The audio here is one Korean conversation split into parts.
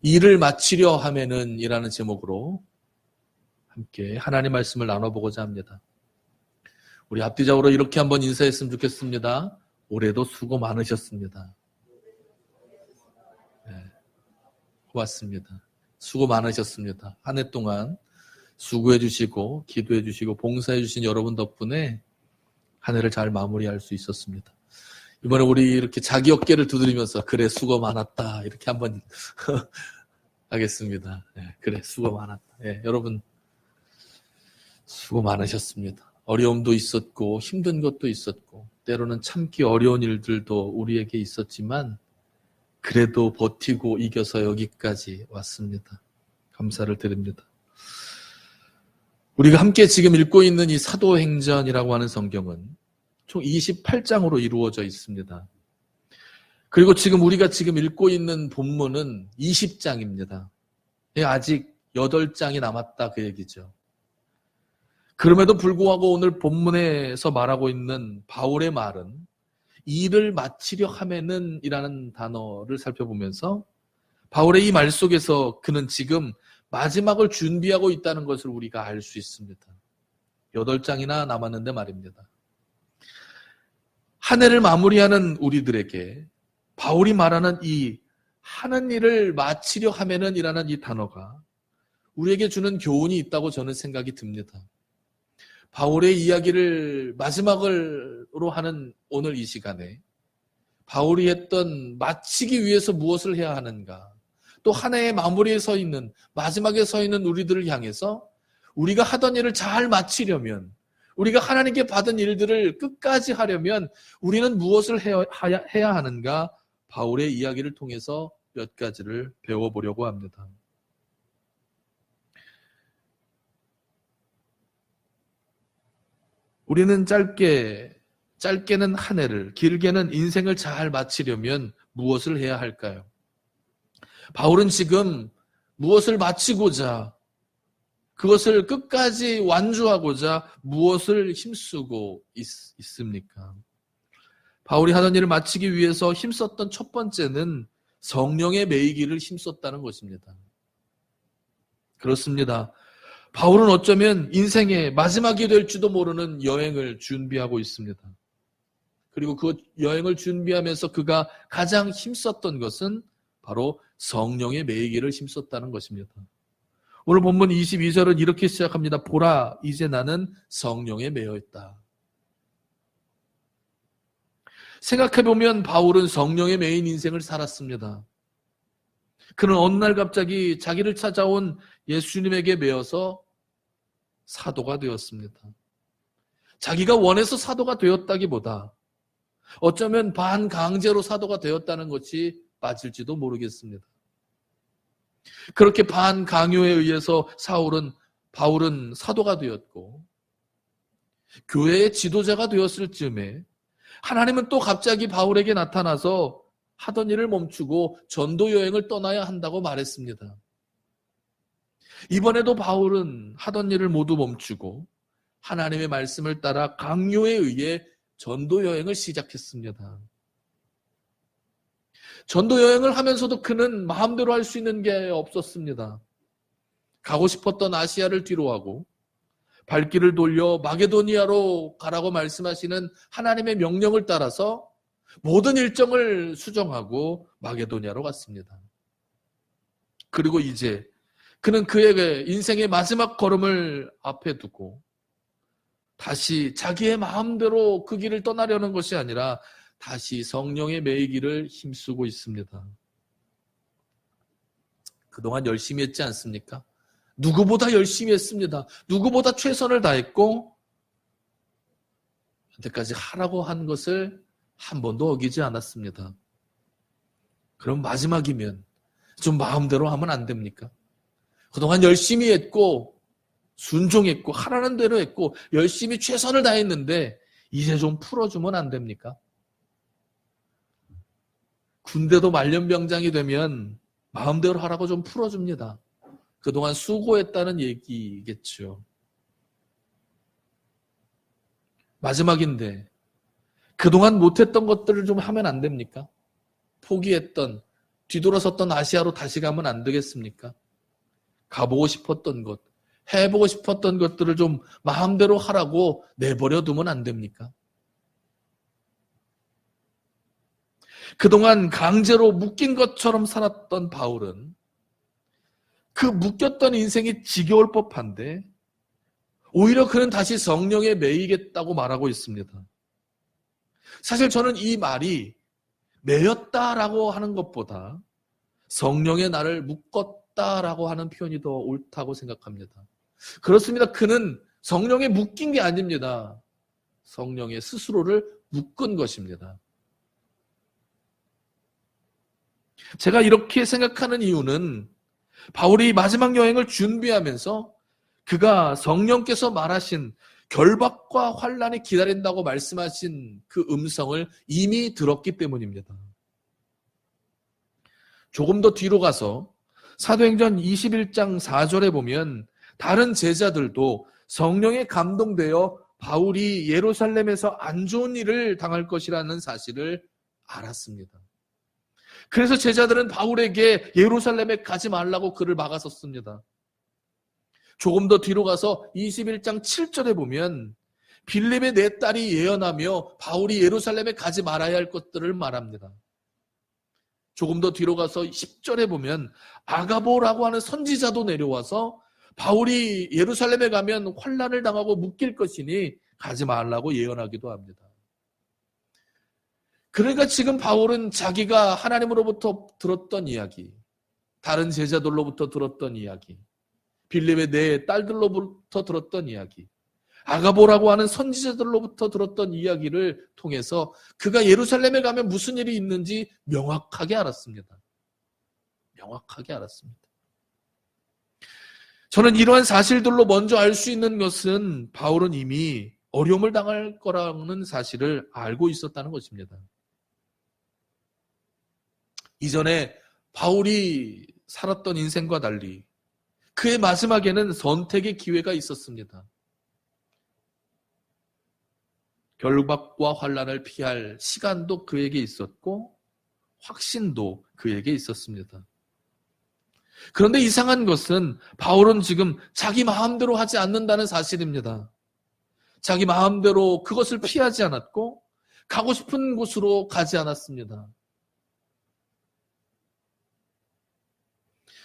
일을 마치려 하면은 이라는 제목으로 함께 하나님 말씀을 나눠보고자 합니다. 우리 앞뒤적으로 이렇게 한번 인사했으면 좋겠습니다. 올해도 수고 많으셨습니다. 네, 고맙습니다. 수고 많으셨습니다. 한 해 동안 수고해 주시고 기도해 주시고 봉사해 주신 여러분 덕분에 한 해를 잘 마무리할 수 있었습니다. 이번에 우리 이렇게 자기 어깨를 두드리면서 그래 수고 많았다 이렇게 한번 하겠습니다. 네, 그래 수고 많았다. 네, 여러분 수고 많으셨습니다. 어려움도 있었고 힘든 것도 있었고 때로는 참기 어려운 일들도 우리에게 있었지만 그래도 버티고 이겨서 여기까지 왔습니다. 감사를 드립니다. 우리가 함께 지금 읽고 있는 이 사도행전이라고 하는 성경은 총 28장으로 이루어져 있습니다. 그리고 우리가 지금 읽고 있는 본문은 20장입니다. 아직 8장이 남았다 그 얘기죠. 그럼에도 불구하고 오늘 본문에서 말하고 있는 바울의 말은 일을 마치려 하면은 이라는 단어를 살펴보면서 바울의 이 말 속에서 그는 지금 마지막을 준비하고 있다는 것을 우리가 알 수 있습니다. 8장이나 남았는데 말입니다. 한 해를 마무리하는 우리들에게 바울이 말하는 이 하는 일을 마치려 하면은 이라는 이 단어가 우리에게 주는 교훈이 있다고 저는 생각이 듭니다. 바울의 이야기를 마지막으로 하는 오늘 이 시간에 바울이 했던 마치기 위해서 무엇을 해야 하는가, 또 한 해의 마무리에 서 있는, 마지막에 서 있는 우리들을 향해서 우리가 하던 일을 잘 마치려면, 우리가 하나님께 받은 일들을 끝까지 하려면 우리는 무엇을 해야 하는가, 바울의 이야기를 통해서 몇 가지를 배워보려고 합니다. 우리는 짧게는 한 해를, 길게는 인생을 잘 마치려면 무엇을 해야 할까요? 바울은 지금 무엇을 마치고자, 그것을 끝까지 완주하고자 무엇을 힘쓰고 있습니까? 바울이 하던 일을 마치기 위해서 힘썼던 첫 번째는 성령의 매이기를 힘썼다는 것입니다. 그렇습니다. 바울은 어쩌면 인생의 마지막이 될지도 모르는 여행을 준비하고 있습니다. 그리고 그 여행을 준비하면서 그가 가장 힘썼던 것은 바로 성령의 매이기를 힘썼다는 것입니다. 오늘 본문 22절은 이렇게 시작합니다. 보라, 이제 나는 성령에 매여 있다. 생각해보면 바울은 성령에 매인 인생을 살았습니다. 그는 어느 날 갑자기 자기를 찾아온 예수님에게 매여서 사도가 되었습니다. 자기가 원해서 사도가 되었다기보다 어쩌면 반강제로 사도가 되었다는 것이 맞을지도 모르겠습니다. 그렇게 반강요에 의해서 바울은 사도가 되었고 교회의 지도자가 되었을 즈음에 하나님은 또 갑자기 바울에게 나타나서 하던 일을 멈추고 전도 여행을 떠나야 한다고 말했습니다. 이번에도 바울은 하던 일을 모두 멈추고 하나님의 말씀을 따라 강요에 의해 전도 여행을 시작했습니다. 전도 여행을 하면서도 그는 마음대로 할 수 있는 게 없었습니다. 가고 싶었던 아시아를 뒤로하고 발길을 돌려 마게도니아로 가라고 말씀하시는 하나님의 명령을 따라서 모든 일정을 수정하고 마게도니아로 갔습니다. 그리고 이제 그는 그에게 인생의 마지막 걸음을 앞에 두고 다시 자기의 마음대로 그 길을 떠나려는 것이 아니라 다시 성령의 매이기를 힘쓰고 있습니다. 그동안 열심히 했지 않습니까? 누구보다 열심히 했습니다. 누구보다 최선을 다했고 현재까지 하라고 한 것을 한 번도 어기지 않았습니다. 그럼 마지막이면 좀 마음대로 하면 안 됩니까? 그동안 열심히 했고 순종했고 하라는 대로 했고 열심히 최선을 다했는데 이제 좀 풀어주면 안 됩니까? 군대도 말년병장이 되면 마음대로 하라고 좀 풀어줍니다. 그동안 수고했다는 얘기겠죠. 마지막인데 그동안 못했던 것들을 좀 하면 안 됩니까? 포기했던, 뒤돌아섰던 아시아로 다시 가면 안 되겠습니까? 가보고 싶었던 것, 해보고 싶었던 것들을 좀 마음대로 하라고 내버려 두면 안 됩니까? 그동안 강제로 묶인 것처럼 살았던 바울은 그 묶였던 인생이 지겨울 법한데 오히려 그는 다시 성령에 매이겠다고 말하고 있습니다. 사실 저는 이 말이 매였다라고 하는 것보다 성령의 나를 묶었다라고 하는 표현이 더 옳다고 생각합니다. 그렇습니다. 그는 성령에 묶인 게 아닙니다. 성령의 스스로를 묶은 것입니다. 제가 이렇게 생각하는 이유는 바울이 마지막 여행을 준비하면서 그가 성령께서 말하신 결박과 환난이 기다린다고 말씀하신 그 음성을 이미 들었기 때문입니다. 조금 더 뒤로 가서 사도행전 21장 4절에 보면 다른 제자들도 성령에 감동되어 바울이 예루살렘에서 안 좋은 일을 당할 것이라는 사실을 알았습니다. 그래서 제자들은 바울에게 예루살렘에 가지 말라고 그를 막았었습니다. 조금 더 뒤로 가서 21장 7절에 보면 빌립의 네 딸이 예언하며 바울이 예루살렘에 가지 말아야 할 것들을 말합니다. 조금 더 뒤로 가서 10절에 보면 아가보라고 하는 선지자도 내려와서 바울이 예루살렘에 가면 환난을 당하고 묶일 것이니 가지 말라고 예언하기도 합니다. 그러니까 지금 바울은 자기가 하나님으로부터 들었던 이야기, 다른 제자들로부터 들었던 이야기, 빌립의 네 딸들로부터 들었던 이야기, 아가보라고 하는 선지자들로부터 들었던 이야기를 통해서 그가 예루살렘에 가면 무슨 일이 있는지 명확하게 알았습니다. 명확하게 알았습니다. 저는 이러한 사실들로 먼저 알 수 있는 것은 바울은 이미 어려움을 당할 거라는 사실을 알고 있었다는 것입니다. 이전에 바울이 살았던 인생과 달리 그의 마지막에는 선택의 기회가 있었습니다. 결박과 환난을 피할 시간도 그에게 있었고 확신도 그에게 있었습니다. 그런데 이상한 것은 바울은 지금 자기 마음대로 하지 않는다는 사실입니다. 자기 마음대로 그것을 피하지 않았고 가고 싶은 곳으로 가지 않았습니다.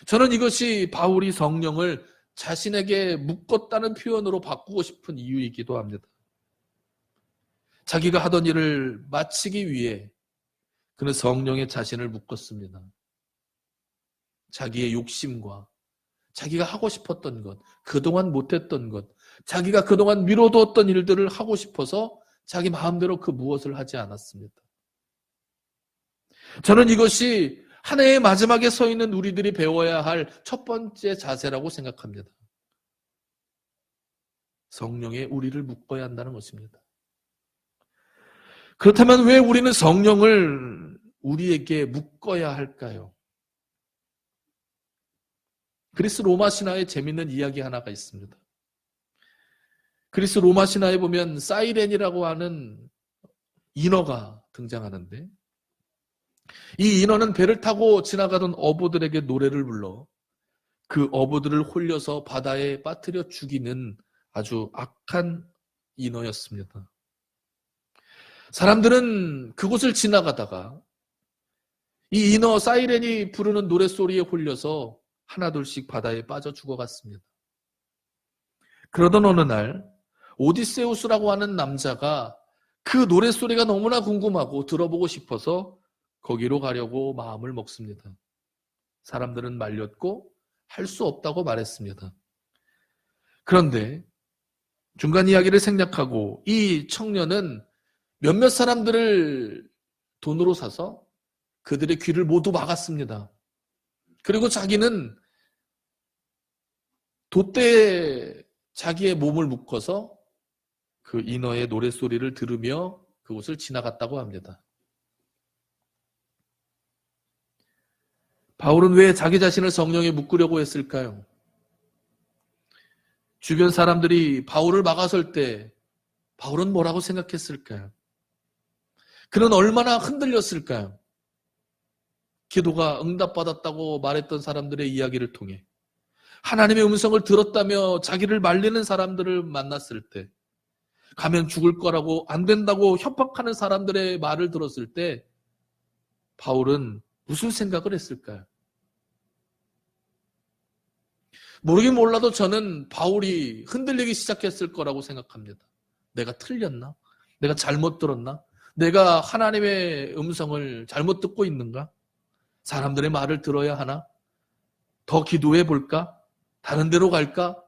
저는 이것이 바울이 성령을 자신에게 묶었다는 표현으로 바꾸고 싶은 이유이기도 합니다. 자기가 하던 일을 마치기 위해 그는 성령의 자신을 묶었습니다. 자기의 욕심과 자기가 하고 싶었던 것, 그동안 못했던 것, 자기가 그동안 미뤄두었던 일들을 하고 싶어서 자기 마음대로 그 무엇을 하지 않았습니다. 저는 이것이 한 해의 마지막에 서 있는 우리들이 배워야 할 첫 번째 자세라고 생각합니다. 성령에 우리를 묶어야 한다는 것입니다. 그렇다면 왜 우리는 성령을 우리에게 묶어야 할까요? 그리스 로마 신화에 재밌는 이야기 하나가 있습니다. 그리스 로마 신화에 보면 사이렌이라고 하는 인어가 등장하는데 이 인어는 배를 타고 지나가던 어부들에게 노래를 불러 그 어부들을 홀려서 바다에 빠뜨려 죽이는 아주 악한 인어였습니다. 사람들은 그곳을 지나가다가 이 인어 사이렌이 부르는 노랫소리에 홀려서 하나둘씩 바다에 빠져 죽어갔습니다. 그러던 어느 날 오디세우스라고 하는 남자가 그 노랫소리가 너무나 궁금하고 들어보고 싶어서 거기로 가려고 마음을 먹습니다. 사람들은 말렸고 할 수 없다고 말했습니다. 그런데 중간 이야기를 생략하고 이 청년은 몇몇 사람들을 돈으로 사서 그들의 귀를 모두 막았습니다. 그리고 자기는 돛대에 자기의 몸을 묶어서 그 인어의 노랫소리를 들으며 그곳을 지나갔다고 합니다. 바울은 왜 자기 자신을 성령에 묶으려고 했을까요? 주변 사람들이 바울을 막아설 때 바울은 뭐라고 생각했을까요? 그는 얼마나 흔들렸을까요? 기도가 응답받았다고 말했던 사람들의 이야기를 통해 하나님의 음성을 들었다며 자기를 말리는 사람들을 만났을 때, 가면 죽을 거라고 안 된다고 협박하는 사람들의 말을 들었을 때 바울은 무슨 생각을 했을까요? 모르긴 몰라도 저는 바울이 흔들리기 시작했을 거라고 생각합니다. 내가 틀렸나? 내가 잘못 들었나? 내가 하나님의 음성을 잘못 듣고 있는가? 사람들의 말을 들어야 하나? 더 기도해 볼까? 다른 데로 갈까?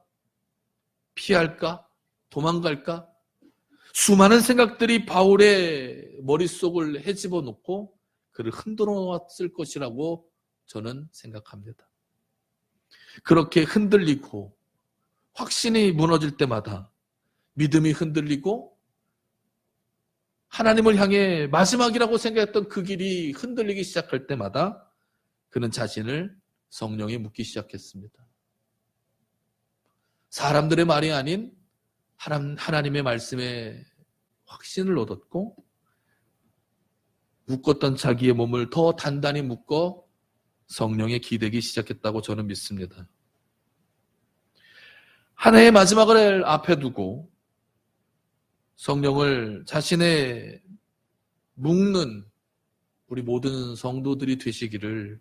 피할까? 도망갈까? 수많은 생각들이 바울의 머릿속을 헤집어 놓고 그를 흔들어 놓았을 것이라고 저는 생각합니다. 그렇게 흔들리고 확신이 무너질 때마다, 믿음이 흔들리고 하나님을 향해 마지막이라고 생각했던 그 길이 흔들리기 시작할 때마다 그는 자신을 성령에 묻기 시작했습니다. 사람들의 말이 아닌 하나님의 말씀에 확신을 얻었고, 묶었던 자기의 몸을 더 단단히 묶어 성령에 기대기 시작했다고 저는 믿습니다. 한 해의 마지막을 앞에 두고 성령을 자신의 묶는 우리 모든 성도들이 되시기를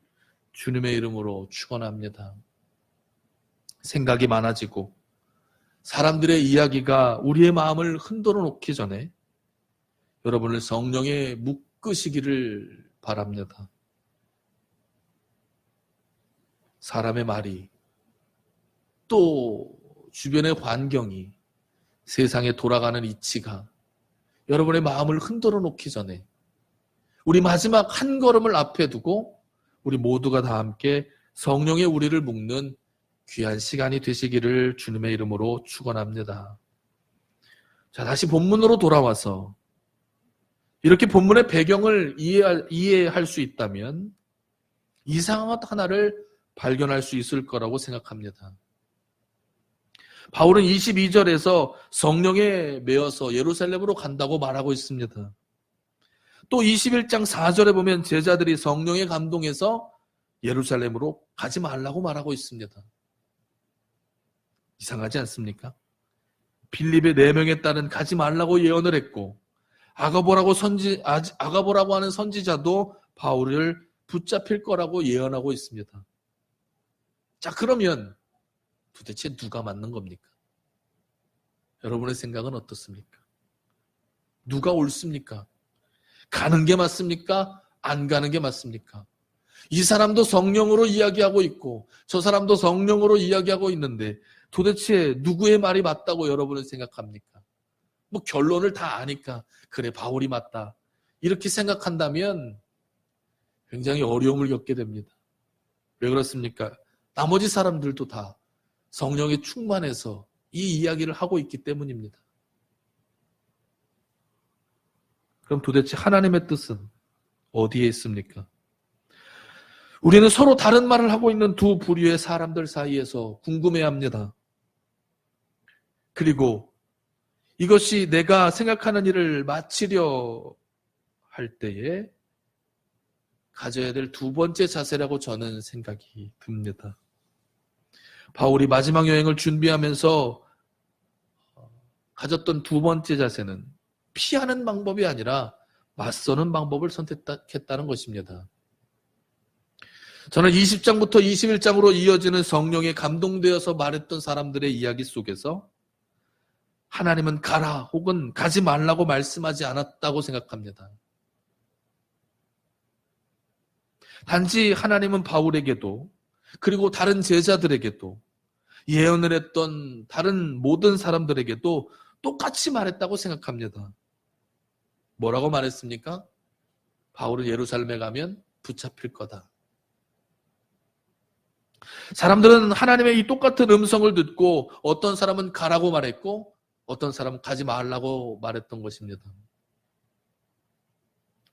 주님의 이름으로 축원합니다. 생각이 많아지고 사람들의 이야기가 우리의 마음을 흔들어 놓기 전에 여러분을 성령에 묶으시기를 바랍니다. 사람의 말이, 또 주변의 환경이, 세상에 돌아가는 이치가 여러분의 마음을 흔들어 놓기 전에 우리 마지막 한 걸음을 앞에 두고 우리 모두가 다 함께 성령의 우리를 묶는 귀한 시간이 되시기를 주님의 이름으로 축원합니다. 자, 다시 본문으로 돌아와서 이렇게 본문의 배경을 이해할 수 있다면 이상한 하나를 발견할 수 있을 거라고 생각합니다. 바울은 22절에서 성령에 매여서 예루살렘으로 간다고 말하고 있습니다. 또 21장 4절에 보면 제자들이 성령에 감동해서 예루살렘으로 가지 말라고 말하고 있습니다. 이상하지 않습니까? 빌립의 4명의 딸은 가지 말라고 예언을 했고, 아가보라고 하는 선지자도 바울을 붙잡힐 거라고 예언하고 있습니다. 자, 그러면 도대체 누가 맞는 겁니까? 여러분의 생각은 어떻습니까? 누가 옳습니까? 가는 게 맞습니까? 안 가는 게 맞습니까? 이 사람도 성령으로 이야기하고 있고 저 사람도 성령으로 이야기하고 있는데 도대체 누구의 말이 맞다고 여러분은 생각합니까? 뭐 결론을 다 아니까 그래 바울이 맞다 이렇게 생각한다면 굉장히 어려움을 겪게 됩니다. 왜 그렇습니까? 나머지 사람들도 다 성령에 충만해서 이 이야기를 하고 있기 때문입니다. 그럼 도대체 하나님의 뜻은 어디에 있습니까? 우리는 서로 다른 말을 하고 있는 두 부류의 사람들 사이에서 궁금해합니다. 그리고 이것이 내가 생각하는 일을 마치려 할 때에 가져야 될 두 번째 자세라고 저는 생각이 듭니다. 바울이 마지막 여행을 준비하면서 가졌던 두 번째 자세는 피하는 방법이 아니라 맞서는 방법을 선택했다는 것입니다. 저는 20장부터 21장으로 이어지는 성령에 감동되어서 말했던 사람들의 이야기 속에서 하나님은 가라 혹은 가지 말라고 말씀하지 않았다고 생각합니다. 단지 하나님은 바울에게도 그리고 다른 제자들에게도 예언을 했던 다른 모든 사람들에게도 똑같이 말했다고 생각합니다. 뭐라고 말했습니까? 바울은 예루살렘에 가면 붙잡힐 거다. 사람들은 하나님의 이 똑같은 음성을 듣고 어떤 사람은 가라고 말했고 어떤 사람은 가지 말라고 말했던 것입니다.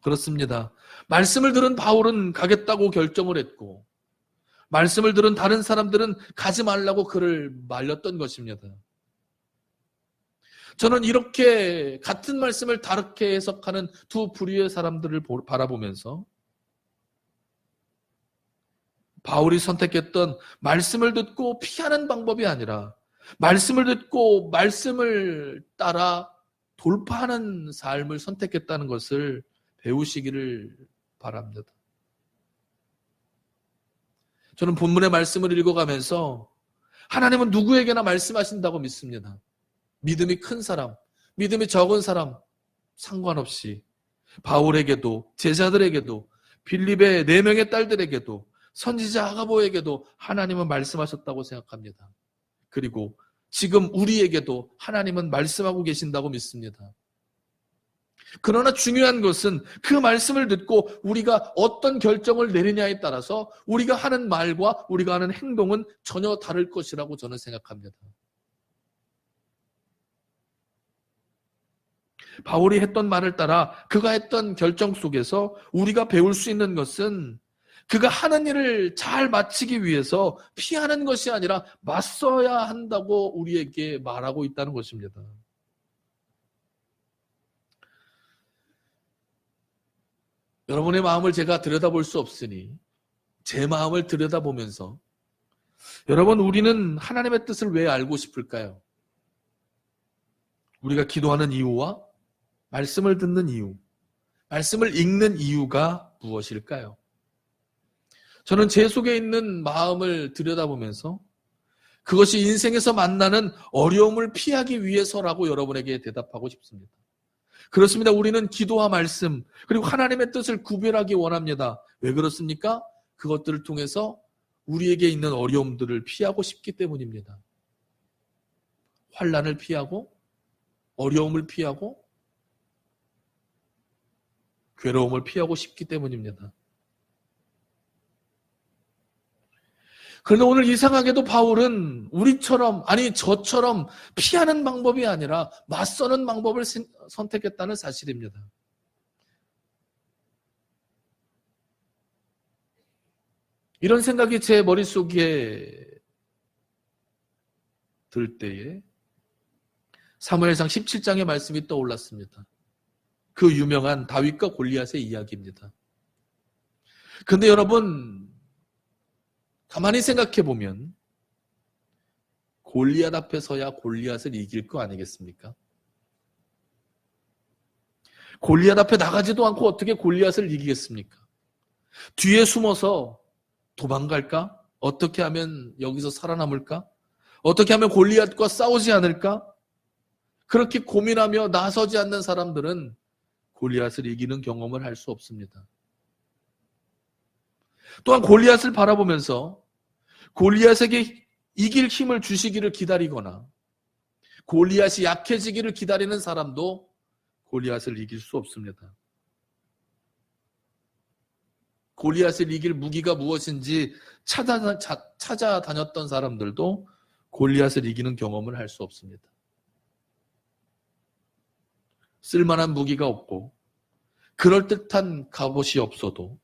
그렇습니다. 말씀을 들은 바울은 가겠다고 결정을 했고 말씀을 들은 다른 사람들은 가지 말라고 그를 말렸던 것입니다. 저는 이렇게 같은 말씀을 다르게 해석하는 두 부류의 사람들을 바라보면서 바울이 선택했던 말씀을 듣고 피하는 방법이 아니라 말씀을 듣고 말씀을 따라 돌파하는 삶을 선택했다는 것을 배우시기를 바랍니다. 저는 본문의 말씀을 읽어가면서 하나님은 누구에게나 말씀하신다고 믿습니다. 믿음이 큰 사람, 믿음이 적은 사람 상관없이 바울에게도 제자들에게도 빌립의 4명의 딸들에게도 선지자 아가보에게도 하나님은 말씀하셨다고 생각합니다. 그리고 지금 우리에게도 하나님은 말씀하고 계신다고 믿습니다. 그러나 중요한 것은 그 말씀을 듣고 우리가 어떤 결정을 내리냐에 따라서 우리가 하는 말과 우리가 하는 행동은 전혀 다를 것이라고 저는 생각합니다. 바울이 했던 말을 따라 그가 했던 결정 속에서 우리가 배울 수 있는 것은 그가 하는 일을 잘 마치기 위해서 피하는 것이 아니라 맞서야 한다고 우리에게 말하고 있다는 것입니다. 여러분의 마음을 제가 들여다볼 수 없으니 제 마음을 들여다보면서 여러분, 우리는 하나님의 뜻을 왜 알고 싶을까요? 우리가 기도하는 이유와 말씀을 듣는 이유, 말씀을 읽는 이유가 무엇일까요? 저는 제 속에 있는 마음을 들여다보면서 그것이 인생에서 만나는 어려움을 피하기 위해서라고 여러분에게 대답하고 싶습니다. 그렇습니다. 우리는 기도와 말씀 그리고 하나님의 뜻을 구별하기 원합니다. 왜 그렇습니까? 그것들을 통해서 우리에게 있는 어려움들을 피하고 싶기 때문입니다. 환난을 피하고 어려움을 피하고 괴로움을 피하고 싶기 때문입니다. 그런데 오늘 이상하게도 바울은 우리처럼, 아니 저처럼 피하는 방법이 아니라 맞서는 방법을 선택했다는 사실입니다. 이런 생각이 제 머릿속에 들 때에 사무엘상 17장의 말씀이 떠올랐습니다. 그 유명한 다윗과 골리앗의 이야기입니다. 그런데 여러분, 가만히 생각해 보면 골리앗 앞에 서야 골리앗을 이길 거 아니겠습니까? 골리앗 앞에 나가지도 않고 어떻게 골리앗을 이기겠습니까? 뒤에 숨어서 도망갈까? 어떻게 하면 여기서 살아남을까? 어떻게 하면 골리앗과 싸우지 않을까? 그렇게 고민하며 나서지 않는 사람들은 골리앗을 이기는 경험을 할 수 없습니다. 또한 골리앗을 바라보면서 골리앗에게 이길 힘을 주시기를 기다리거나 골리앗이 약해지기를 기다리는 사람도 골리앗을 이길 수 없습니다. 골리앗을 이길 무기가 무엇인지 찾아다녔던 사람들도 골리앗을 이기는 경험을 할 수 없습니다. 쓸만한 무기가 없고 그럴듯한 갑옷이 없어도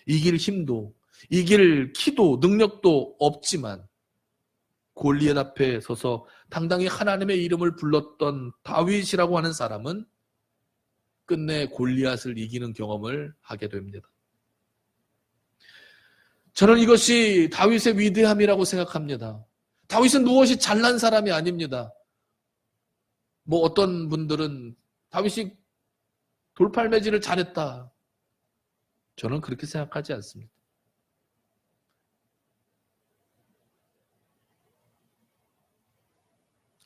이길 힘도 이길 키도 능력도 없지만 골리앗 앞에 서서 당당히 하나님의 이름을 불렀던 다윗이라고 하는 사람은 끝내 골리앗을 이기는 경험을 하게 됩니다. 저는 이것이 다윗의 위대함이라고 생각합니다. 다윗은 무엇이 잘난 사람이 아닙니다. 어떤 분들은 다윗이 돌팔매질을 잘했다. 저는 그렇게 생각하지 않습니다.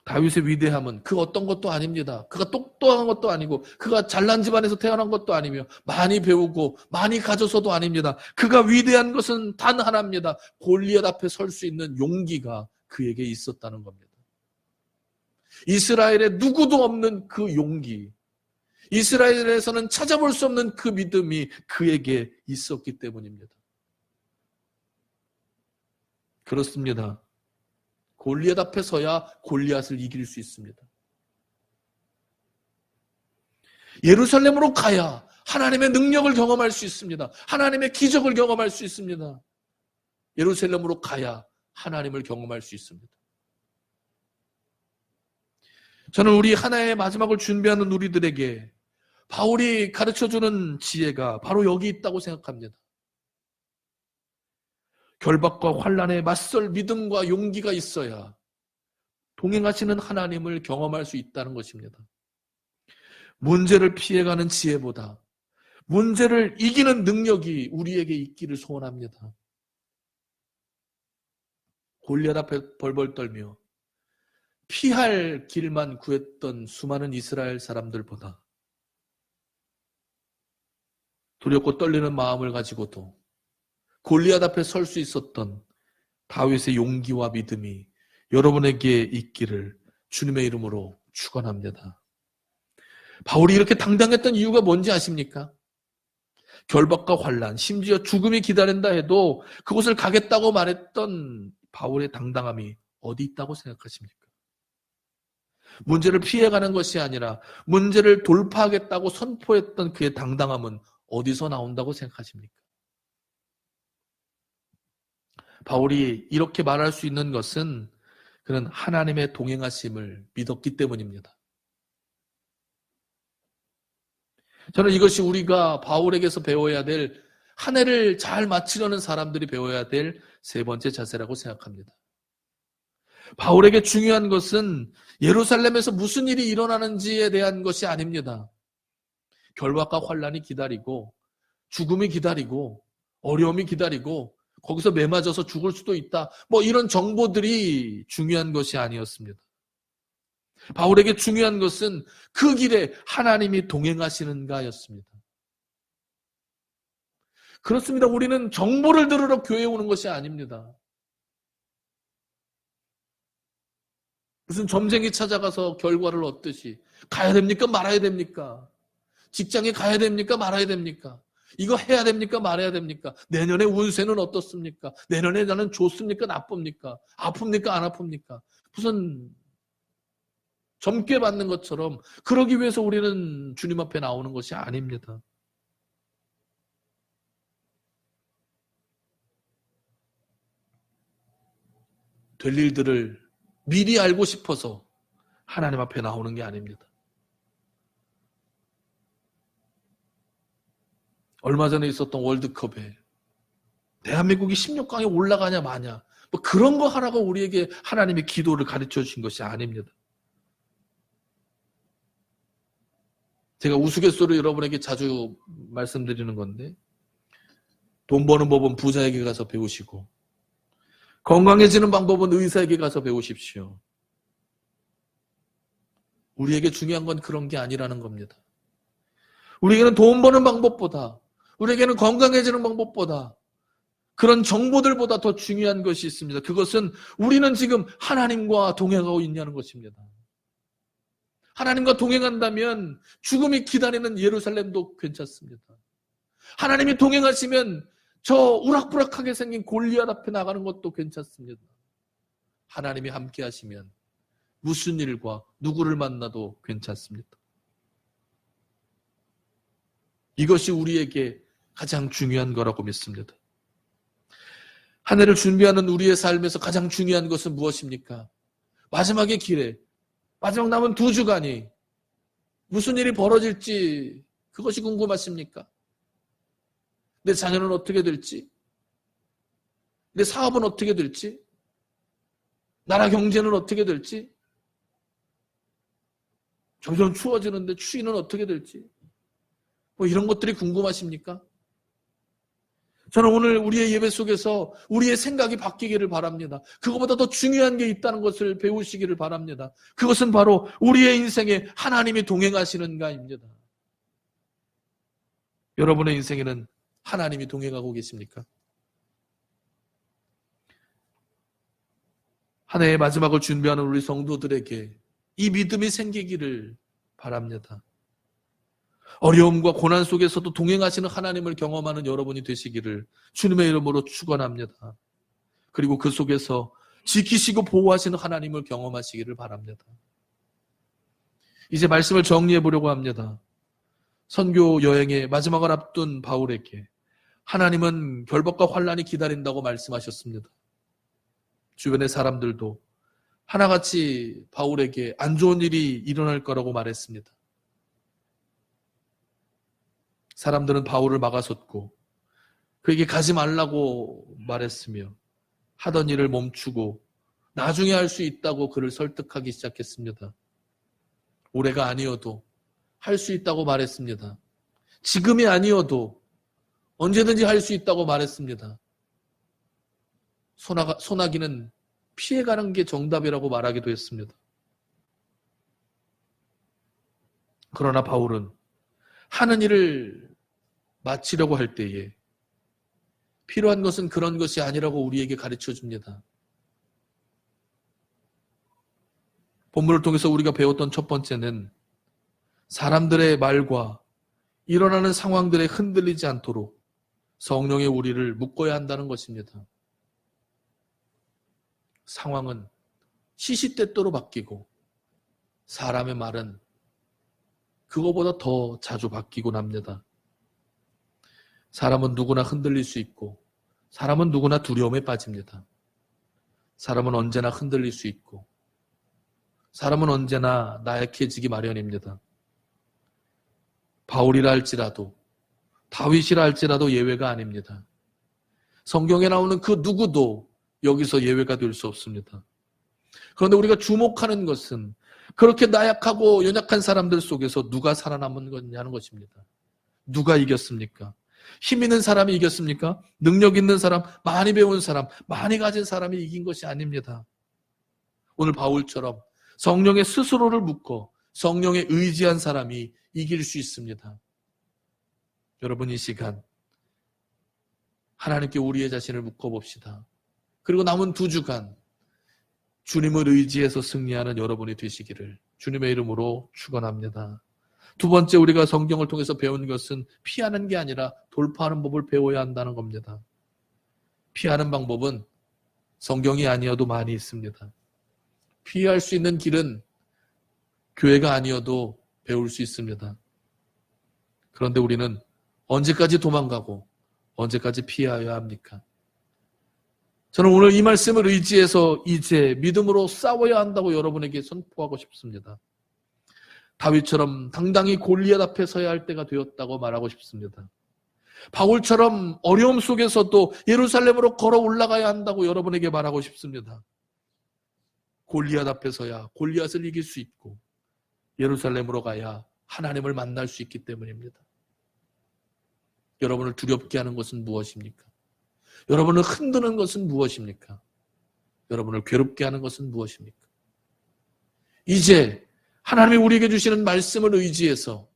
다윗의 위대함은 그 어떤 것도 아닙니다. 그가 똑똑한 것도 아니고 그가 잘난 집안에서 태어난 것도 아니며 많이 배우고 많이 가져서도 아닙니다. 그가 위대한 것은 단 하나입니다. 골리앗 앞에 설 수 있는 용기가 그에게 있었다는 겁니다. 이스라엘에 누구도 없는 그 용기, 이스라엘에서는 찾아볼 수 없는 그 믿음이 그에게 있었기 때문입니다. 그렇습니다. 골리앗 앞에 서야 골리앗을 이길 수 있습니다. 예루살렘으로 가야 하나님의 능력을 경험할 수 있습니다. 하나님의 기적을 경험할 수 있습니다. 예루살렘으로 가야 하나님을 경험할 수 있습니다. 저는 우리 하나의 마지막을 준비하는 우리들에게 바울이 가르쳐주는 지혜가 바로 여기 있다고 생각합니다. 결박과 환난에 맞설 믿음과 용기가 있어야 동행하시는 하나님을 경험할 수 있다는 것입니다. 문제를 피해가는 지혜보다 문제를 이기는 능력이 우리에게 있기를 소원합니다. 골리앗 앞에 벌벌 떨며 피할 길만 구했던 수많은 이스라엘 사람들보다 두렵고 떨리는 마음을 가지고도 골리앗 앞에 설 수 있었던 다윗의 용기와 믿음이 여러분에게 있기를 주님의 이름으로 축원합니다. 바울이 이렇게 당당했던 이유가 뭔지 아십니까? 결박과 환난, 심지어 죽음이 기다린다 해도 그곳을 가겠다고 말했던 바울의 당당함이 어디 있다고 생각하십니까? 문제를 피해가는 것이 아니라 문제를 돌파하겠다고 선포했던 그의 당당함은 어디서 나온다고 생각하십니까? 바울이 이렇게 말할 수 있는 것은 그는 하나님의 동행하심을 믿었기 때문입니다. 저는 이것이 우리가 바울에게서 배워야 될, 한 해를 잘 마치려는 사람들이 배워야 될 세 번째 자세라고 생각합니다. 바울에게 중요한 것은 예루살렘에서 무슨 일이 일어나는지에 대한 것이 아닙니다. 결박과 환난이 기다리고 죽음이 기다리고 어려움이 기다리고 거기서 매맞아서 죽을 수도 있다. 이런 정보들이 중요한 것이 아니었습니다. 바울에게 중요한 것은 그 길에 하나님이 동행하시는가였습니다. 그렇습니다. 우리는 정보를 들으러 교회에 오는 것이 아닙니다. 무슨 점쟁이 찾아가서 결과를 얻듯이 가야 됩니까? 말아야 됩니까? 직장에 가야 됩니까? 말아야 됩니까? 이거 해야 됩니까? 말아야 됩니까? 내년에 운세는 어떻습니까? 내년에 나는 좋습니까? 나쁩니까? 아픕니까? 안 아픕니까? 무슨 점괘 받는 것처럼 그러기 위해서 우리는 주님 앞에 나오는 것이 아닙니다. 될 일들을 미리 알고 싶어서 하나님 앞에 나오는 게 아닙니다. 얼마 전에 있었던 월드컵에 대한민국이 16강에 올라가냐 마냐 그런 거 하라고 우리에게 하나님이 기도를 가르쳐 주신 것이 아닙니다. 제가 우스갯소리로 여러분에게 자주 말씀드리는 건데, 돈 버는 법은 부자에게 가서 배우시고 건강해지는 방법은 의사에게 가서 배우십시오. 우리에게 중요한 건 그런 게 아니라는 겁니다. 우리에게는 돈 버는 방법보다, 우리에게는 건강해지는 방법보다, 그런 정보들보다 더 중요한 것이 있습니다. 그것은 우리는 지금 하나님과 동행하고 있냐는 것입니다. 하나님과 동행한다면 죽음이 기다리는 예루살렘도 괜찮습니다. 하나님이 동행하시면 저 우락부락하게 생긴 골리앗 앞에 나가는 것도 괜찮습니다. 하나님이 함께 하시면 무슨 일과 누구를 만나도 괜찮습니다. 이것이 우리에게 가장 중요한 거라고 믿습니다. 한 해를 준비하는 우리의 삶에서 가장 중요한 것은 무엇입니까? 마지막의 길에, 마지막 남은 2주간이 무슨 일이 벌어질지 그것이 궁금하십니까? 내 자녀는 어떻게 될지, 내 사업은 어떻게 될지, 나라 경제는 어떻게 될지, 점점 추워지는데 추위는 어떻게 될지, 이런 것들이 궁금하십니까? 저는 오늘 우리의 예배 속에서 우리의 생각이 바뀌기를 바랍니다. 그것보다 더 중요한 게 있다는 것을 배우시기를 바랍니다. 그것은 바로 우리의 인생에 하나님이 동행하시는가입니다. 여러분의 인생에는 하나님이 동행하고 계십니까? 한 해의 마지막을 준비하는 우리 성도들에게 이 믿음이 생기기를 바랍니다. 어려움과 고난 속에서도 동행하시는 하나님을 경험하는 여러분이 되시기를 주님의 이름으로 축원합니다. 그리고 그 속에서 지키시고 보호하시는 하나님을 경험하시기를 바랍니다. 이제 말씀을 정리해 보려고 합니다. 선교 여행의 마지막을 앞둔 바울에게 하나님은 결박과 환난이 기다린다고 말씀하셨습니다. 주변의 사람들도 하나같이 바울에게 안 좋은 일이 일어날 거라고 말했습니다. 사람들은 바울을 막아섰고 그에게 가지 말라고 말했으며 하던 일을 멈추고 나중에 할 수 있다고 그를 설득하기 시작했습니다. 올해가 아니어도 할 수 있다고 말했습니다. 지금이 아니어도 언제든지 할 수 있다고 말했습니다. 소나기는 피해가는 게 정답이라고 말하기도 했습니다. 그러나 바울은 하는 일을 마치려고 할 때에 필요한 것은 그런 것이 아니라고 우리에게 가르쳐 줍니다. 본문을 통해서 우리가 배웠던 첫 번째는 사람들의 말과 일어나는 상황들에 흔들리지 않도록 성령의 우리를 묶어야 한다는 것입니다. 상황은 시시때때로 바뀌고 사람의 말은 그거보다 더 자주 바뀌곤 합니다. 사람은 누구나 흔들릴 수 있고 사람은 누구나 두려움에 빠집니다. 사람은 언제나 흔들릴 수 있고 사람은 언제나 나약해지기 마련입니다. 바울이라 할지라도 다윗이라 할지라도 예외가 아닙니다. 성경에 나오는 그 누구도 여기서 예외가 될 수 없습니다. 그런데 우리가 주목하는 것은 그렇게 나약하고 연약한 사람들 속에서 누가 살아남은 거냐는 것입니다. 누가 이겼습니까? 힘 있는 사람이 이겼습니까? 능력 있는 사람, 많이 배운 사람, 많이 가진 사람이 이긴 것이 아닙니다. 오늘 바울처럼 성령의 스스로를 묶어 성령에 의지한 사람이 이길 수 있습니다. 여러분, 이 시간 하나님께 우리의 자신을 묶어봅시다. 그리고 남은 2주간 주님을 의지해서 승리하는 여러분이 되시기를 주님의 이름으로 축원합니다. 두 번째, 우리가 성경을 통해서 배운 것은 피하는 게 아니라 돌파하는 법을 배워야 한다는 겁니다. 피하는 방법은 성경이 아니어도 많이 있습니다. 피할 수 있는 길은 교회가 아니어도 배울 수 있습니다. 그런데 우리는 언제까지 도망가고 언제까지 피해야 합니까? 저는 오늘 이 말씀을 의지해서 이제 믿음으로 싸워야 한다고 여러분에게 선포하고 싶습니다. 다윗처럼 당당히 골리앗 앞에 서야 할 때가 되었다고 말하고 싶습니다. 바울처럼 어려움 속에서도 예루살렘으로 걸어 올라가야 한다고 여러분에게 말하고 싶습니다. 골리앗 앞에 서야 골리앗을 이길 수 있고 예루살렘으로 가야 하나님을 만날 수 있기 때문입니다. 여러분을 두렵게 하는 것은 무엇입니까? 여러분을 흔드는 것은 무엇입니까? 여러분을 괴롭게 하는 것은 무엇입니까? 이제 하나님이 우리에게 주시는 말씀을 의지해서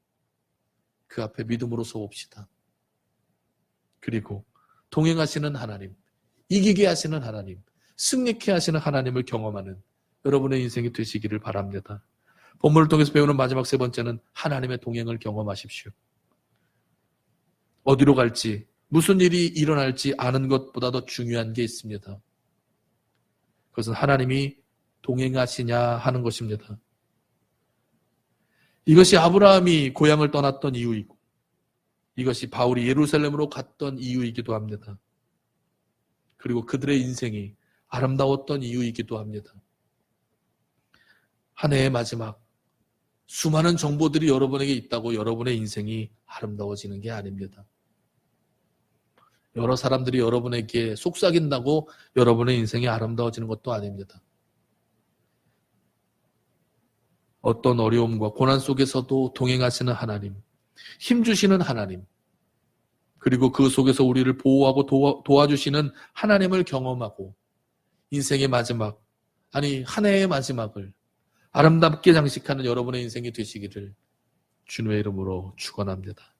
그 앞에 믿음으로 서봅시다. 그리고 동행하시는 하나님, 이기게 하시는 하나님, 승리케 하시는 하나님을 경험하는 여러분의 인생이 되시기를 바랍니다. 본문을 통해서 배우는 마지막 세 번째는 하나님의 동행을 경험하십시오. 어디로 갈지, 무슨 일이 일어날지 아는 것보다 더 중요한 게 있습니다. 그것은 하나님이 동행하시냐 하는 것입니다. 이것이 아브라함이 고향을 떠났던 이유이고 이것이 바울이 예루살렘으로 갔던 이유이기도 합니다. 그리고 그들의 인생이 아름다웠던 이유이기도 합니다. 한 해의 마지막, 수많은 정보들이 여러분에게 있다고 여러분의 인생이 아름다워지는 게 아닙니다. 여러 사람들이 여러분에게 속삭인다고 여러분의 인생이 아름다워지는 것도 아닙니다. 어떤 어려움과 고난 속에서도 동행하시는 하나님, 힘주시는 하나님, 그리고 그 속에서 우리를 보호하고 도와주시는 하나님을 경험하고 인생의 마지막, 아니 한 해의 마지막을 아름답게 장식하는 여러분의 인생이 되시기를 주님의 이름으로 축원합니다.